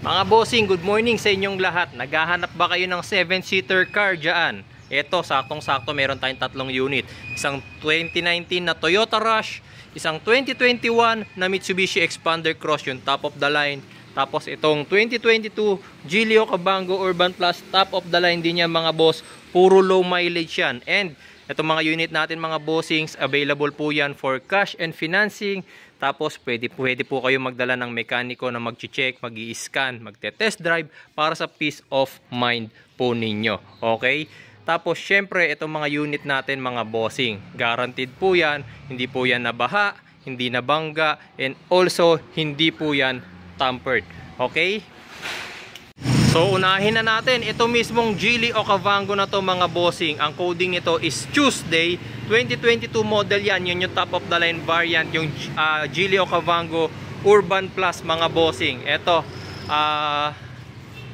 Mga bossing, good morning sa inyong lahat. Naghahanap ba kayo ng 7-seater car dyan? Ito, saktong-sakto meron tayong tatlong unit. Isang 2019 na Toyota Rush, isang 2021 na Mitsubishi Expander Cross, yung top of the line. Tapos itong 2022 Geely Okavango Urban Plus, top of the line din yan mga boss. Puro low mileage yan. And itong mga unit natin mga bossings, available po yan for cash and financing. Tapos pwede po kayo magdala ng mekaniko na mag-check, mag-i-scan, magte-test drive para sa peace of mind po ninyo. Okay? Tapos syempre itong mga unit natin mga bossing, guaranteed po yan, hindi po yan nabaha, hindi nabangga, and also hindi po yan tampered. Okay? So unahin na natin ito mismong Geely Okavango na to mga bossing. Ang coding nito is Tuesday 2022 model yan. Yun yung top of the line variant, yung Geely Okavango Urban Plus mga bossing. Ito,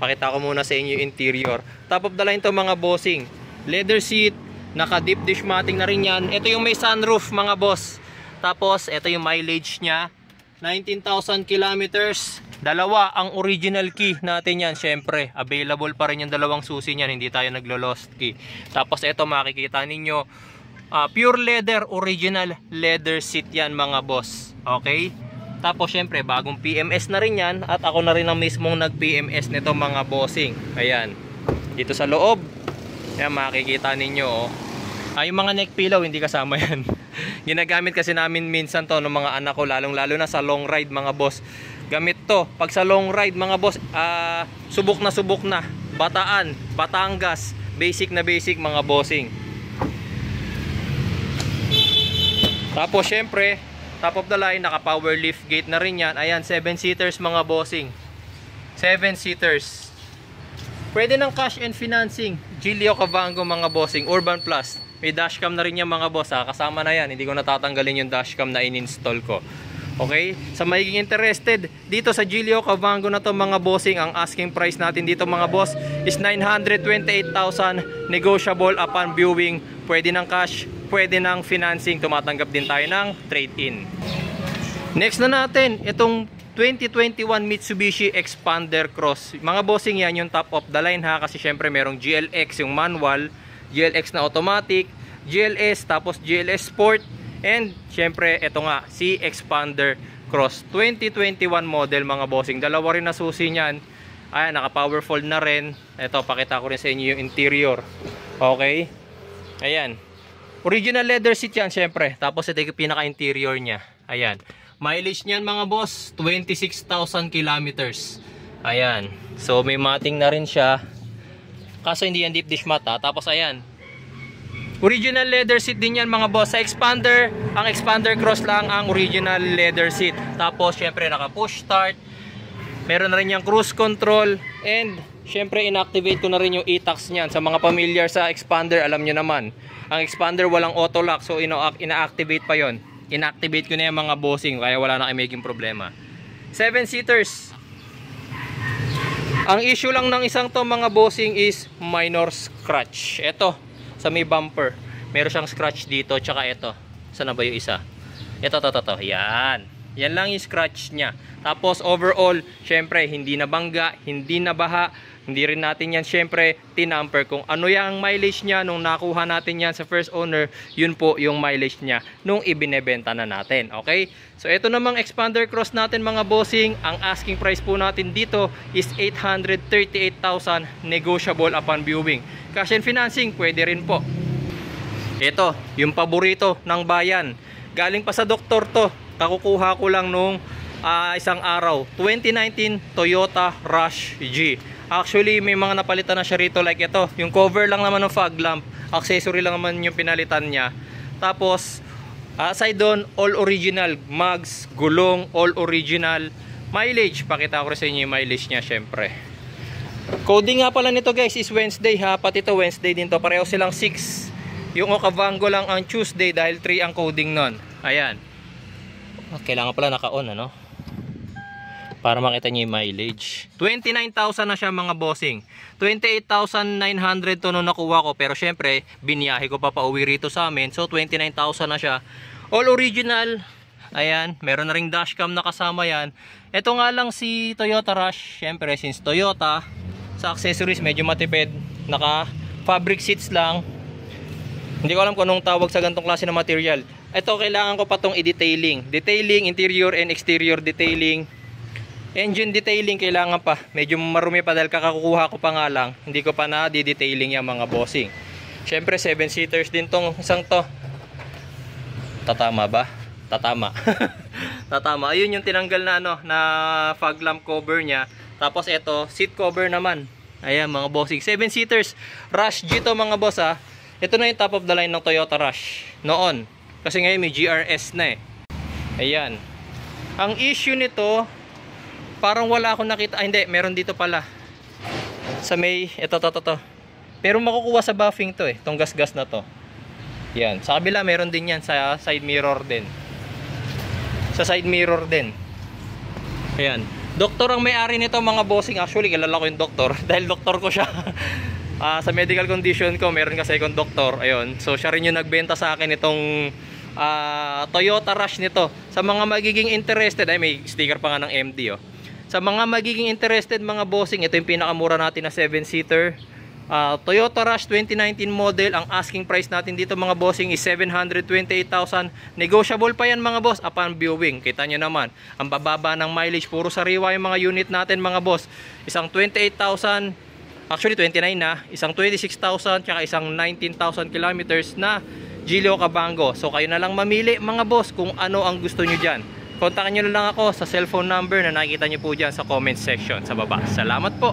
pakita ko muna sa inyo yung interior. Top of the line to mga bossing. Leather seat, naka deep dish matting na rin yan. Ito yung may sunroof mga boss. Tapos ito yung mileage nya, 19,000 kilometers. Dalawa ang original key natin yan. Syempre available pa rin yung dalawang susi niyan, hindi tayo naglo-lost key. Tapos ito makikita ninyo, pure leather, original leather seat yan mga boss. Okay? Tapos syempre bagong PMS na rin yan. At ako na rin ang mismong nag-PMS nito mga bossing. Ayan, dito sa loob, ayan, makikita ninyo yung mga neck pillow hindi kasama yan. Ginagamit kasi namin minsan to ng mga anak ko, lalong lalo na sa long ride mga boss. Gamit to pag sa long ride mga boss. Subok na Bataan, Batangas, basic na basic mga bossing. Tapos syempre top of the line, naka power lift gate na rin yan. Ayan, 7-seaters mga bossing, 7-seaters. Pwede ng cash and financing. Geely Okavango mga bossing, Urban Plus. May dashcam na rin yan mga boss. Kasama na yan, hindi ko natatanggalin yung dashcam na in-install ko. Okay? Sa magiging interested dito sa Geely Okavango na to mga bossing, ang asking price natin dito mga boss is 928,000, negotiable upon viewing. Pwede ng cash, pwede ng financing. Tumatanggap din tayo ng trade-in. Next na natin itong 2021 Mitsubishi Expander Cross. Mga bossing, yan yung top of the line kasi syempre merong GLX yung manual, GLX na automatic, GLS, tapos GLS Sport, and syempre ito nga si Expander Cross 2021 model mga bossing. Dalawa rin na susi niyan. Ayan, naka power fold na rin. Ito, pakita ko rin sa inyo yung interior. Okay? Ayan, original leather seat yan syempre. Tapos ito yung pinaka interior nya. Ayan, mileage niyan mga boss 26,000 kilometers. Ayan, so may matting na rin siya, kaso hindi yan deep dish mat Tapos ayan, original leather seat din yan mga boss. Sa Expander, ang Expander Cross lang ang original leather seat. Tapos syempre naka push start, meron na rin yung cruise control, and syempre inactivate ko na rin yung e-tax niyan. Sa mga familiar sa Expander, alam nyo naman, ang Expander walang auto lock, so ina-activate pa yon. Inactivate ko na yung mga bossing, kaya wala na kayo maging problema. 7-seaters. Ang issue lang ng isang to mga bossing is minor scratch. Ito, sa may bumper, meron siyang scratch dito, tsaka ito. Saan na ba yung isa? Ito. Yan. Yan lang yung scratch niya. Tapos overall, syempre, hindi nabangga, hindi nabaha, hindi rin natin yan syempre tinamper. Kung ano yung mileage niya nung nakuha natin yan sa first owner, yun po yung mileage niya nung ibinebenta na natin. Okay? So ito namang Expander Cross natin mga bossing, ang asking price po natin dito is 838,000, negotiable upon viewing. Cash and financing, pwede rin po. Ito, yung paborito ng bayan. Galing pa sa doktor to. Kakukuha ko lang nung isang araw. 2019 Toyota Rush G. Actually, may mga napalitan na siya rito like ito. Yung cover lang naman ng fog lamp. Accessory lang naman yung pinalitan niya. Tapos, aside doon, all original. Mags, gulong, all original. Mileage, pakita ko rin sa inyo yung mileage niya syempre. Coding nga pala nito guys is Wednesday pati ito Wednesday din to. Pareho silang 6. Yung Okavango lang ang Tuesday dahil 3 ang coding nun. Ayan. Kailangan pala naka-on para makita niyo yung mileage. 29,000 na siya mga bossing. 28,900 to nung nakuha ko, pero syempre biniyahe ko pa pauwi rito sa amin, so 29,000 na siya. All original Ayan, meron na ring dashcam na kasama yan. Ito nga lang si Toyota Rush, syempre since Toyota, sa accessories medyo matipid. Naka fabric seats lang. Hindi ko alam kung anong tawag sa ganitong klase ng material. Ito kailangan ko pa tong i-detailing. Detailing, interior and exterior detailing. Engine detailing kailangan pa. Medyo marumi pa dahil kakakuha ko pa nga lang. Hindi ko pa na di-detailing yung mga bossing. Syempre 7-seaters din tong isang to. Tatama ba? Tatama. Tatama. Ayun yung tinanggal na ano, na fog lamp cover niya. Tapos ito, seat cover naman. Ayan mga bossing. 7-seaters. Rush G to mga boss ha. Ito na yung top of the line ng Toyota Rush. Noon. Kasi ngayon may GRS na eh. Ayan. Ang issue nito, parang wala akong nakita. Ah, hindi. Meron dito pala. Sa may, ito. Pero makukuha sa buffing to eh. Itong gas-gas na to. Yan. Sa kabila meron din yan. Sa side mirror din. Sa side mirror din. Ayan. Doktor ang may-ari nito mga bossing. Actually, kilala ko yung doktor. Dahil doktor ko siya. Sa medical condition ko, meron kasi akong doktor. Ayun. So, siya rin yung nagbenta sa akin itong Toyota Rush nito. Sa mga magiging interested, ay may sticker pa nga ng MD oh. Sa mga magiging interested mga bossing, ito yung pinakamura natin na 7-seater. Toyota Rush 2019 model. Ang asking price natin dito mga bossing is 728,000. Negotiable pa yan mga boss upon viewing. Kita nyo naman, ang bababa ng mileage, puro sariwa yung mga unit natin mga boss. Isang 28,000, actually 29 na, isang 26,000 tsaka isang 19,000 kilometers na Gilio Cabango. So kayo na lang mamili mga boss kung ano ang gusto nyo dyan. Kontakin nyo na lang ako sa cellphone number na nakikita nyo po dyan sa comment section sa baba. Salamat po.